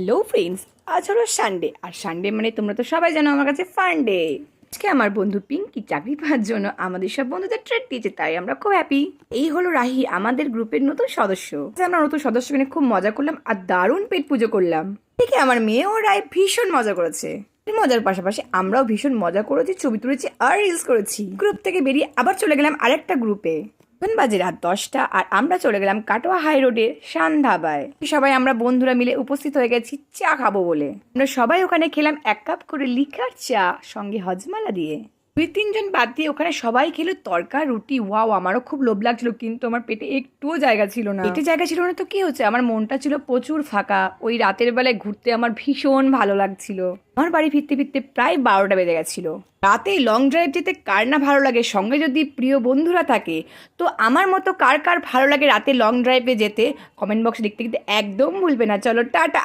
Hello friends, আজ হলো Sunday. আর Sunday মানে তোমরা তো সবাই জানো আমার কাছে ফান ডে। আজকে আমার বন্ধু পিঙ্কি চাকরি পাওয়ার জন্য আমাদের সব বন্ধুদের ট্রিট দিয়েছে, তাই আমরা খুব হ্যাপি। এই হলো রাহি, আমাদের গ্রুপের নতুন সদস্য। আমরা নতুন সদস্যকে নিয়ে খুব মজা করলাম আর দারুণ পেট পুজো করলাম। ঠিক আমার মেয়ে ও রায় ভীষণ মজা করেছে। এই মজার পাশাপাশি আমরাও ভীষণ মজা করেছি, ছবি তুলেছি আর রিলস করেছি। গ্রুপ থেকে বেরিয়ে আবার চলে গেলাম আরেকটা গ্রুপে। এখন বাজে রাত 10টা আর আমরা চলে গেলাম কাটোয়া হাই রোডের শান ধাবায়। সবাই আমরা বন্ধুরা মিলে উপস্থিত হয়ে গেছি চা খাবো বলে। আমরা সবাই ওখানে খেলাম 1 কাপ করে লিকার চা, সঙ্গে হজমালা দিয়ে। 2-3 জন বাদ দিয়ে ওখানে সবাই খেলো তড়কা রুটি। ওয়াও, আমারও খুব লোভ লাগছিল, কিন্তু আমার পেটে একটুও জায়গা ছিল না। পেটে জায়গা ছিল না তো কি হচ্ছে, আমার মনটা ছিল প্রচুর ফাঁকা। ওই রাতের বেলায় ঘুরতে আমার ভীষণ ভালো লাগছিল। আমার বাড়ি ফিরতে ফিরতে প্রায় 12টা বেজে গেছিল। রাতে লং ড্রাইভ যেতে কার না ভালো লাগে, সঙ্গে যদি প্রিয় বন্ধুরা থাকে। তো আমার মতো কার কার ভালো লাগে রাতে লং ড্রাইভে যেতে, কমেন্ট বক্সে লিখতে কিন্তু একদম ভুলবে না। চলো টাটা।